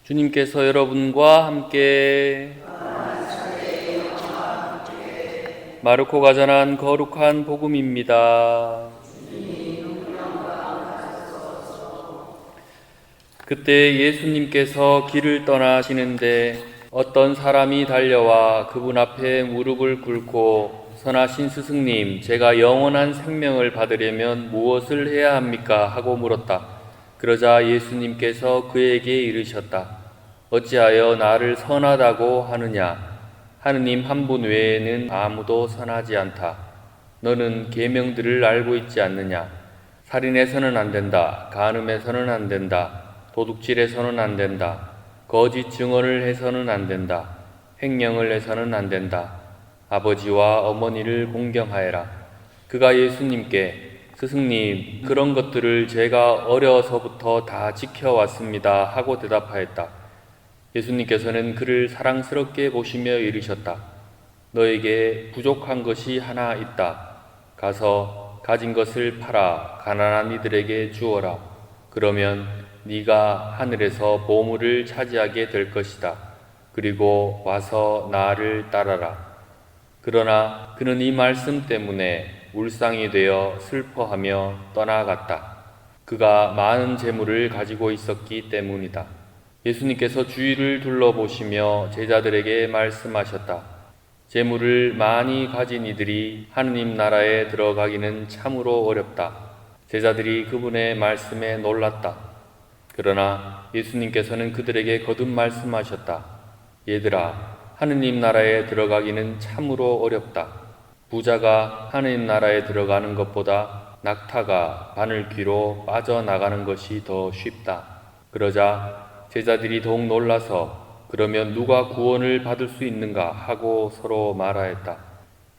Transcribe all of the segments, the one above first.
주님께서 여러분과 함께 마르코가 전한 거룩한 복음입니다. 그때 예수님께서 길을 떠나시는데 어떤 사람이 달려와 그분 앞에 무릎을 꿇고 선하신 스승님, 제가 영원한 생명을 받으려면 무엇을 해야 합니까? 하고 물었다. 그러자 예수님께서 그에게 이르셨다. 어찌하여 나를 선하다고 하느냐? 하느님 한 분 외에는 아무도 선하지 않다. 너는 계명들을 알고 있지 않느냐? 살인해서는 안 된다. 간음해서는 안 된다. 도둑질해서는 안 된다. 거짓 증언을 해서는 안 된다. 횡령을 해서는 안 된다. 아버지와 어머니를 공경하여라. 그가 예수님께 스승님, 그런 것들을 제가 어려서부터 다 지켜왔습니다 하고 대답하였다. 예수님께서는 그를 사랑스럽게 보시며 이르셨다. 너에게 부족한 것이 하나 있다. 가서 가진 것을 팔아 가난한 이들에게 주어라. 그러면 네가 하늘에서 보물을 차지하게 될 것이다. 그리고 와서 나를 따라라. 그러나 그는 이 말씀 때문에 울상이 되어 슬퍼하며 떠나갔다. 그가 많은 재물을 가지고 있었기 때문이다. 예수님께서 주위를 둘러보시며 제자들에게 말씀하셨다. 재물을 많이 가진 이들이 하느님 나라에 들어가기는 참으로 어렵다. 제자들이 그분의 말씀에 놀랐다. 그러나 예수님께서는 그들에게 거듭 말씀하셨다. 얘들아, 하느님 나라에 들어가기는 참으로 어렵다. 부자가 하느님 나라에 들어가는 것보다 낙타가 바늘귀로 빠져나가는 것이 더 쉽다. 그러자 제자들이 더욱 놀라서 그러면 누가 구원을 받을 수 있는가 하고 서로 말하였다.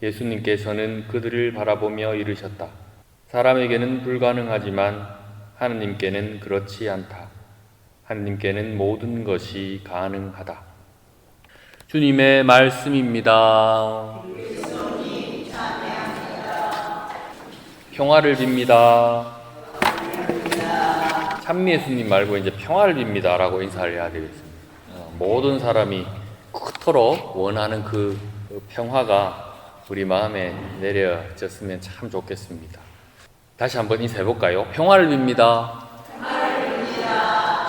예수님께서는 그들을 바라보며 이르셨다. 사람에게는 불가능하지만 하느님께는 그렇지 않다. 하느님께는 모든 것이 가능하다. 주님의 말씀입니다. 평화를 빕니다. 참미예수님 말고 이제 평화를 빕니다 라고 인사를 해야 되겠습니다. 모든 사람이 그토록 원하는 그 평화가 우리 마음에 내려졌으면 참 좋겠습니다. 다시 한번 인사해 볼까요? 평화를 빕니다.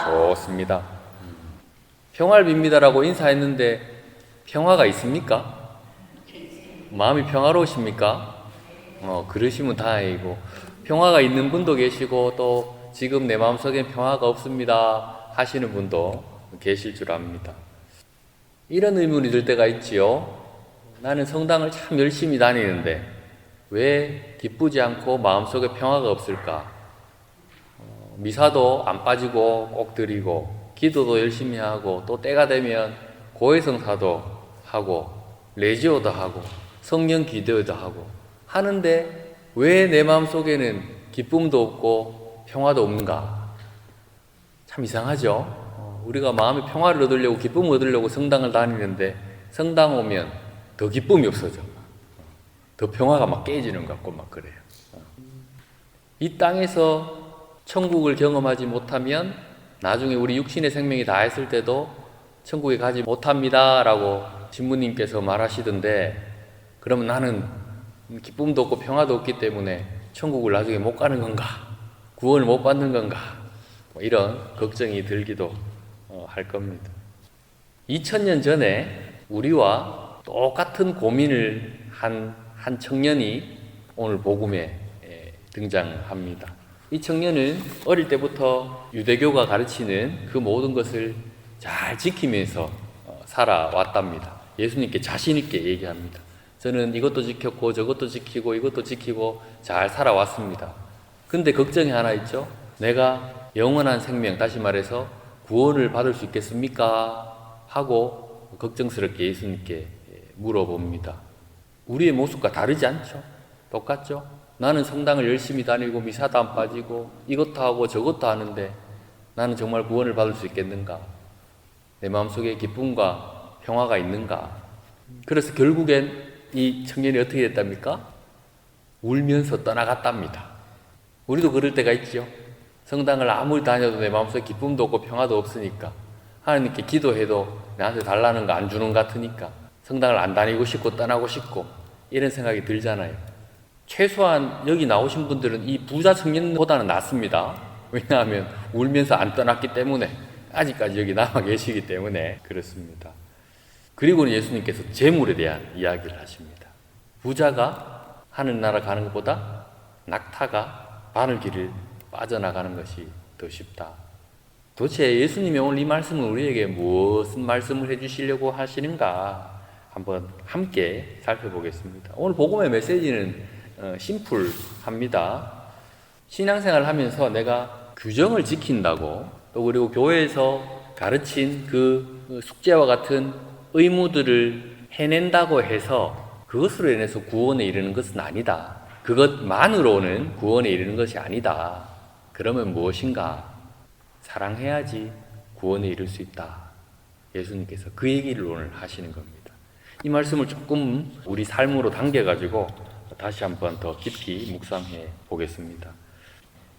좋습니다. 평화를 빕니다라고 인사했는데 평화가 있습니까? 마음이 평화로우십니까? 그러시면 다행이고, 평화가 있는 분도 계시고 또 지금 내 마음속엔 평화가 없습니다 하시는 분도 계실 줄 압니다. 이런 의문이 들 때가 있지요. 나는 성당을 참 열심히 다니는데 왜 기쁘지 않고 마음속에 평화가 없을까? 미사도 안 빠지고 꼭 드리고 기도도 열심히 하고 또 때가 되면 고해성사도 하고 레지오도 하고 성령 기도도 하고 하는데 왜 내 마음속에는 기쁨도 없고 평화도 없는가? 참 이상하죠. 우리가 마음의 평화를 얻으려고 기쁨을 얻으려고 성당을 다니는데 성당 오면 더 기쁨이 없어져. 더 평화가 막 깨지는 것 같고 막 그래요. 이 땅에서 천국을 경험하지 못하면 나중에 우리 육신의 생명이 다했을 때도 천국에 가지 못합니다 라고 신부님께서 말하시던데, 그러면 나는 기쁨도 없고 평화도 없기 때문에 천국을 나중에 못 가는 건가? 구원을 못 받는 건가? 이런 걱정이 들기도 할 겁니다. 2000년 전에 우리와 똑같은 고민을 한 청년이 오늘 복음에 등장합니다. 이 청년은 어릴 때부터 유대교가 가르치는 그 모든 것을 잘 지키면서 살아왔답니다. 예수님께 자신 있게 얘기합니다. 저는 이것도 지켰고 저것도 지키고 이것도 지키고 잘 살아왔습니다. 근데 걱정이 하나 있죠. 내가 영원한 생명, 다시 말해서 구원을 받을 수 있겠습니까? 하고 걱정스럽게 예수님께 물어봅니다. 우리의 모습과 다르지 않죠? 똑같죠? 나는 성당을 열심히 다니고 미사도 안 빠지고 이것도 하고 저것도 하는데 나는 정말 구원을 받을 수 있겠는가? 내 마음속에 기쁨과 평화가 있는가? 그래서 결국엔 이 청년이 어떻게 됐답니까? 울면서 떠나갔답니다. 우리도 그럴 때가 있죠. 성당을 아무리 다녀도 내 마음속에 기쁨도 없고 평화도 없으니까 하나님께 기도해도 나한테 달라는 거 안 주는 것 같으니까 성당을 안 다니고 싶고 떠나고 싶고 이런 생각이 들잖아요. 최소한 여기 나오신 분들은 이 부자 청년보다는 낫습니다. 왜냐하면 울면서 안 떠났기 때문에, 아직까지 여기 남아 계시기 때문에 그렇습니다. 그리고 예수님께서 재물에 대한 이야기를 하십니다. 부자가 하늘나라 가는 것보다 낙타가 바늘길을 빠져나가는 것이 더 쉽다. 도대체 예수님이 오늘 이 말씀은 우리에게 무슨 말씀을 해주시려고 하시는가 한번 함께 살펴보겠습니다. 오늘 복음의 메시지는 심플합니다. 신앙생활을 하면서 내가 규정을 지킨다고, 또 그리고 교회에서 가르친 그 숙제와 같은 의무들을 해낸다고 해서 그것으로 인해서 구원에 이르는 것은 아니다. 그것만으로는 구원에 이르는 것이 아니다. 그러면 무엇인가? 사랑해야지 구원에 이를 수 있다. 예수님께서 그 얘기를 오늘 하시는 겁니다. 이 말씀을 조금 우리 삶으로 당겨가지고 다시 한번 더 깊이 묵상해 보겠습니다.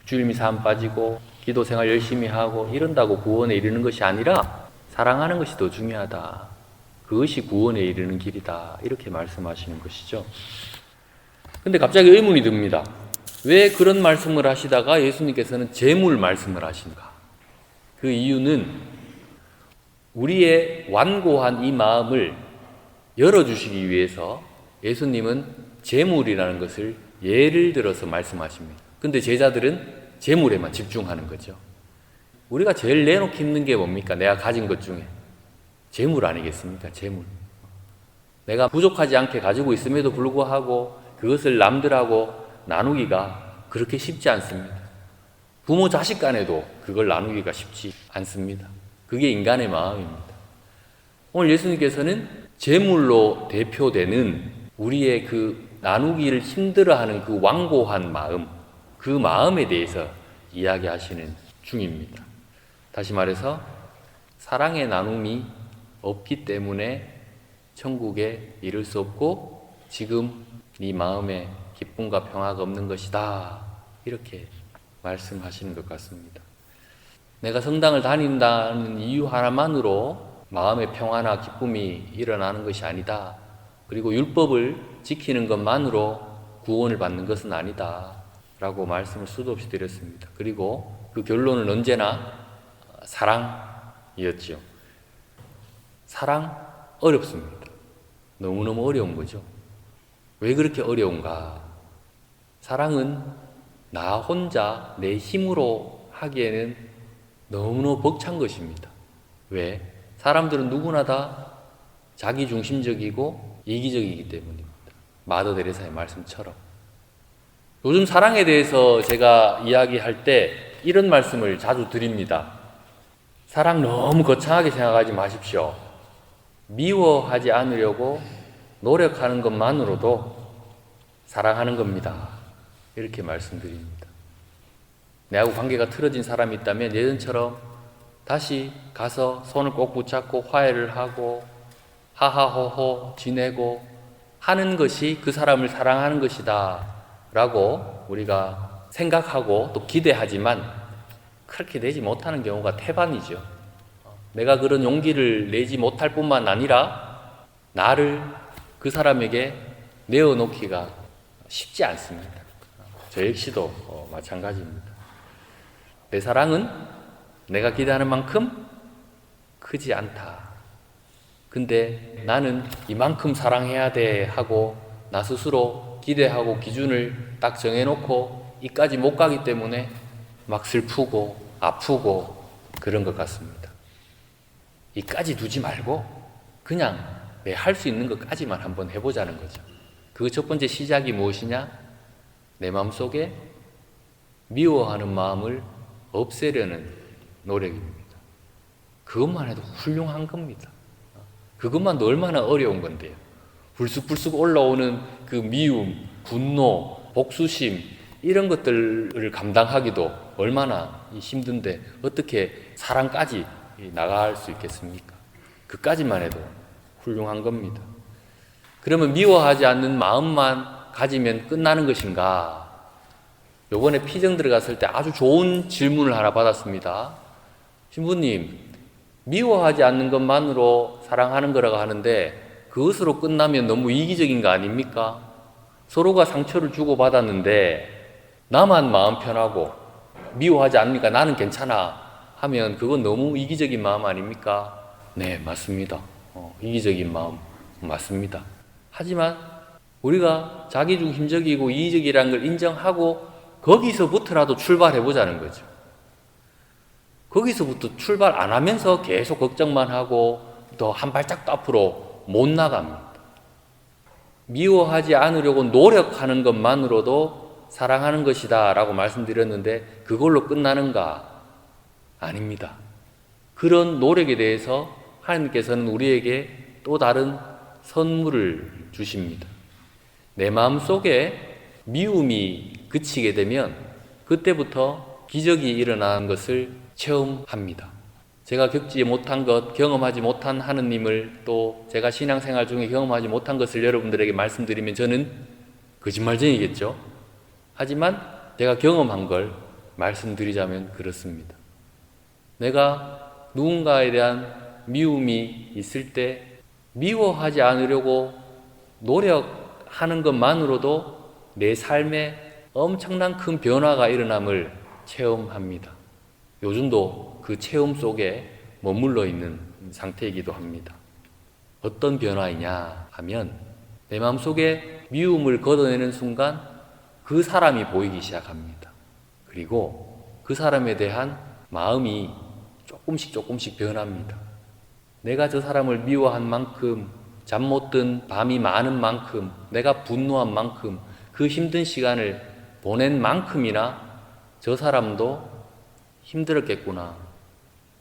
주일미사 안 빠지고 기도 생활 열심히 하고 이런다고 구원에 이르는 것이 아니라 사랑하는 것이 더 중요하다. 그것이 구원에 이르는 길이다. 이렇게 말씀하시는 것이죠. 근데 갑자기 의문이 듭니다. 왜 그런 말씀을 하시다가 예수님께서는 재물 말씀을 하신가? 그 이유는 우리의 완고한 이 마음을 열어주시기 위해서 예수님은 재물이라는 것을 예를 들어서 말씀하십니다. 근데 제자들은 재물에만 집중하는 거죠. 우리가 제일 내놓기 힘든 게 뭡니까? 내가 가진 것 중에 재물 아니겠습니까? 재물. 내가 부족하지 않게 가지고 있음에도 불구하고 그것을 남들하고 나누기가 그렇게 쉽지 않습니다. 부모 자식 간에도 그걸 나누기가 쉽지 않습니다. 그게 인간의 마음입니다. 오늘 예수님께서는 재물로 대표되는 우리의 그 나누기를 힘들어하는 그 완고한 마음, 그 마음에 대해서 이야기하시는 중입니다. 다시 말해서 사랑의 나눔이 없기 때문에 천국에 이를 수 없고 지금 네 마음에 기쁨과 평화가 없는 것이다. 이렇게 말씀하시는 것 같습니다. 내가 성당을 다닌다는 이유 하나만으로 마음의 평화나 기쁨이 일어나는 것이 아니다. 그리고 율법을 지키는 것만으로 구원을 받는 것은 아니다. 라고 말씀을 수도 없이 드렸습니다. 그리고 그 결론은 언제나 사랑이었죠. 사랑 어렵습니다. 너무너무 어려운 거죠. 왜 그렇게 어려운가? 사랑은 나 혼자 내 힘으로 하기에는 너무너무 벅찬 것입니다. 왜? 사람들은 누구나 다 자기중심적이고 이기적이기 때문입니다. 마더 데레사의 말씀처럼. 요즘 사랑에 대해서 제가 이야기할 때 이런 말씀을 자주 드립니다. 사랑 너무 거창하게 생각하지 마십시오. 미워하지 않으려고 노력하는 것만으로도 사랑하는 겁니다. 이렇게 말씀드립니다. 내하고 관계가 틀어진 사람이 있다면 예전처럼 다시 가서 손을 꼭 붙잡고 화해를 하고 하하호호 지내고 하는 것이 그 사람을 사랑하는 것이다 라고 우리가 생각하고 또 기대하지만 그렇게 되지 못하는 경우가 태반이죠. 내가 그런 용기를 내지 못할 뿐만 아니라 나를 그 사람에게 내어놓기가 쉽지 않습니다. 저 역시도 마찬가지입니다. 내 사랑은 내가 기대하는 만큼 크지 않다. 근데 나는 이만큼 사랑해야 돼 하고 나 스스로 기대하고 기준을 딱 정해놓고 이까지 못 가기 때문에 막 슬프고 아프고 그런 것 같습니다. 이까지 두지 말고 그냥 내 할 수 있는 것까지만 한번 해보자는 거죠. 그 첫 번째 시작이 무엇이냐? 내 마음속에 미워하는 마음을 없애려는 노력입니다. 그것만 해도 훌륭한 겁니다. 그것만도 얼마나 어려운 건데요. 불쑥불쑥 올라오는 그 미움, 분노, 복수심 이런 것들을 감당하기도 얼마나 힘든데 어떻게 사랑까지 나갈 수 있겠습니까? 그까지만 해도 훌륭한 겁니다. 그러면 미워하지 않는 마음만 가지면 끝나는 것인가? 요번에 피정 들어갔을 때 아주 좋은 질문을 하나 받았습니다. 신부님, 미워하지 않는 것만으로 사랑하는 거라고 하는데 그것으로 끝나면 너무 이기적인 거 아닙니까? 서로가 상처를 주고받았는데 나만 마음 편하고 미워하지 않으니까 나는 괜찮아 하면 그건 너무 이기적인 마음 아닙니까? 네, 맞습니다. 이기적인 마음 맞습니다. 하지만 우리가 자기중심적이고 이기적이라는 걸 인정하고 거기서부터라도 출발해 보자는 거죠. 거기서부터 출발 안 하면서 계속 걱정만 하고 더 한 발짝도 앞으로 못 나갑니다. 미워하지 않으려고 노력하는 것만으로도 사랑하는 것이다 라고 말씀드렸는데 그걸로 끝나는가? 아닙니다. 그런 노력에 대해서 하나님께서는 우리에게 또 다른 선물을 주십니다. 내 마음속에 미움이 그치게 되면 그때부터 기적이 일어나는 것을 체험합니다. 제가 겪지 못한 것, 경험하지 못한 하느님을 또 제가 신앙생활 중에 경험하지 못한 것을 여러분들에게 말씀드리면 저는 거짓말쟁이겠죠. 하지만 제가 경험한 걸 말씀드리자면 그렇습니다. 내가 누군가에 대한 미움이 있을 때 미워하지 않으려고 노력하는 것만으로도 내 삶에 엄청난 큰 변화가 일어남을 체험합니다. 요즘도 그 체험 속에 머물러 있는 상태이기도 합니다. 어떤 변화이냐 하면 내 마음속에 미움을 걷어내는 순간 그 사람이 보이기 시작합니다. 그리고 그 사람에 대한 마음이 조금씩 변합니다. 내가 저 사람을 미워한 만큼, 잠 못 든 밤이 많은 만큼, 내가 분노한 만큼, 그 힘든 시간을 보낸 만큼이나 저 사람도 힘들었겠구나.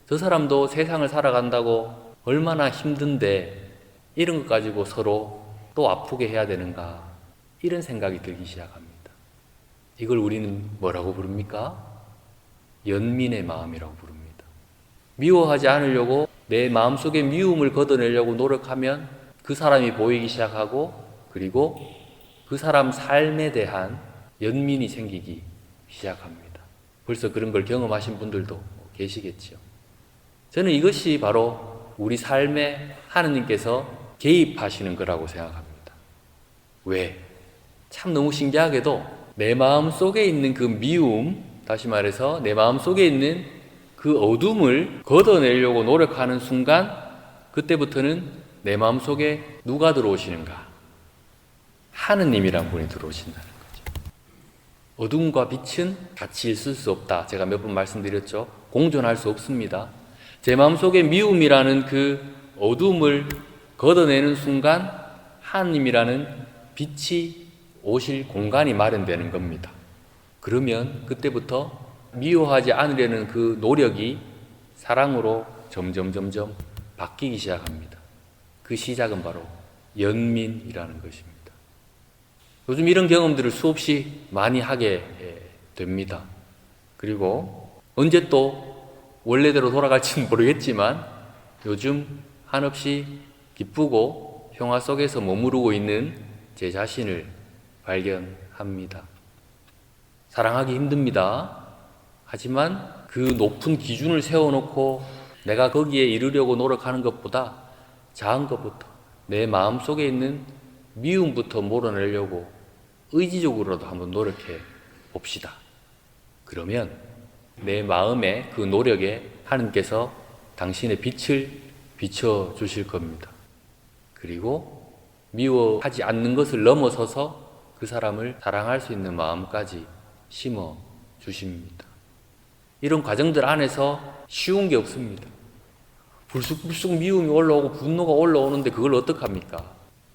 저 사람도 세상을 살아간다고 얼마나 힘든데 이런 것 가지고 서로 또 아프게 해야 되는가. 이런 생각이 들기 시작합니다. 이걸 우리는 뭐라고 부릅니까? 연민의 마음이라고 부릅니다. 미워하지 않으려고 내 마음속에 미움을 걷어내려고 노력하면 그 사람이 보이기 시작하고 그리고 그 사람 삶에 대한 연민이 생기기 시작합니다. 벌써 그런 걸 경험하신 분들도 계시겠죠. 저는 이것이 바로 우리 삶에 하느님께서 개입하시는 거라고 생각합니다. 왜? 참 너무 신기하게도 내 마음 속에 있는 그 미움, 다시 말해서 내 마음 속에 있는 그 어둠을 걷어내려고 노력하는 순간 그때부터는 내 마음 속에 누가 들어오시는가? 하느님이란 분이 들어오신다는 거죠. 어둠과 빛은 같이 있을 수 없다. 제가 몇 번 말씀드렸죠. 공존할 수 없습니다. 제 마음속에 미움이라는 그 어둠을 걷어내는 순간 하느님이라는 빛이 오실 공간이 마련되는 겁니다. 그러면 그때부터 미워하지 않으려는 그 노력이 사랑으로 점점 바뀌기 시작합니다. 그 시작은 바로 연민이라는 것입니다. 요즘 이런 경험들을 수없이 많이 하게 됩니다. 그리고 언제 또 원래대로 돌아갈지는 모르겠지만 요즘 한없이 기쁘고 평화 속에서 머무르고 있는 제 자신을 발견합니다. 사랑하기 힘듭니다. 하지만 그 높은 기준을 세워놓고 내가 거기에 이르려고 노력하는 것보다 작은 것부터 내 마음속에 있는 미움부터 몰아내려고 의지적으로라도 한번 노력해 봅시다. 그러면 내 마음의 그 노력에 하느님께서 당신의 빛을 비춰주실 겁니다. 그리고 미워하지 않는 것을 넘어서서 그 사람을 사랑할 수 있는 마음까지 심어 주십니다. 이런 과정들 안에서 쉬운 게 없습니다. 불쑥불쑥 미움이 올라오고 분노가 올라오는데 그걸 어떡합니까?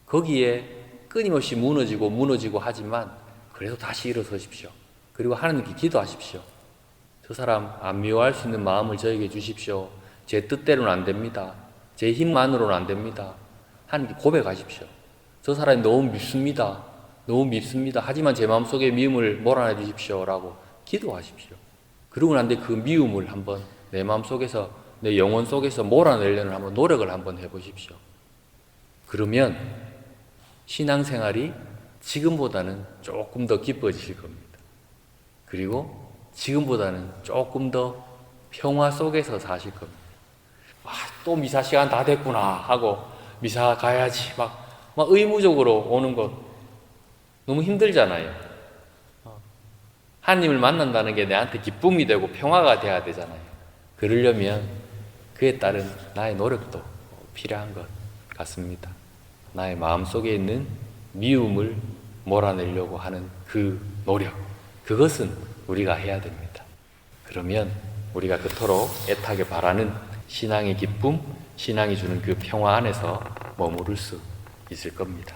거기에 끊임없이 무너지고 하지만 그래도 다시 일어서십시오. 그리고 하나님께 기도하십시오. 저 사람 안 미워할 수 있는 마음을 저에게 주십시오. 제 뜻대로는 안 됩니다. 제 힘만으로는 안 됩니다. 하나님께 고백하십시오. 저 사람이 너무 밉습니다. 하지만 제 마음속에 미움을 몰아내 주십시오. 라고 기도하십시오. 그러고 난 뒤에 그 미움을 한번 내 마음속에서 내 영혼 속에서 몰아내려는 한번 노력을 한번 해보십시오. 그러면 신앙생활이 지금보다는 조금 더 기뻐지실 겁니다. 그리고 지금보다는 조금 더 평화 속에서 사실 겁니다. 또 미사 시간 다 됐구나 하고 미사 가야지 막 의무적으로 오는 것 너무 힘들잖아요. 하나님을 만난다는 게 내한테 기쁨이 되고 평화가 돼야 되잖아요. 그러려면 그에 따른 나의 노력도 필요한 것 같습니다. 나의 마음속에 있는 미움을 몰아내려고 하는 그 노력, 그것은 우리가 해야 됩니다. 그러면 우리가 그토록 애타게 바라는 신앙의 기쁨, 신앙이 주는 그 평화 안에서 머무를 수 있을 겁니다.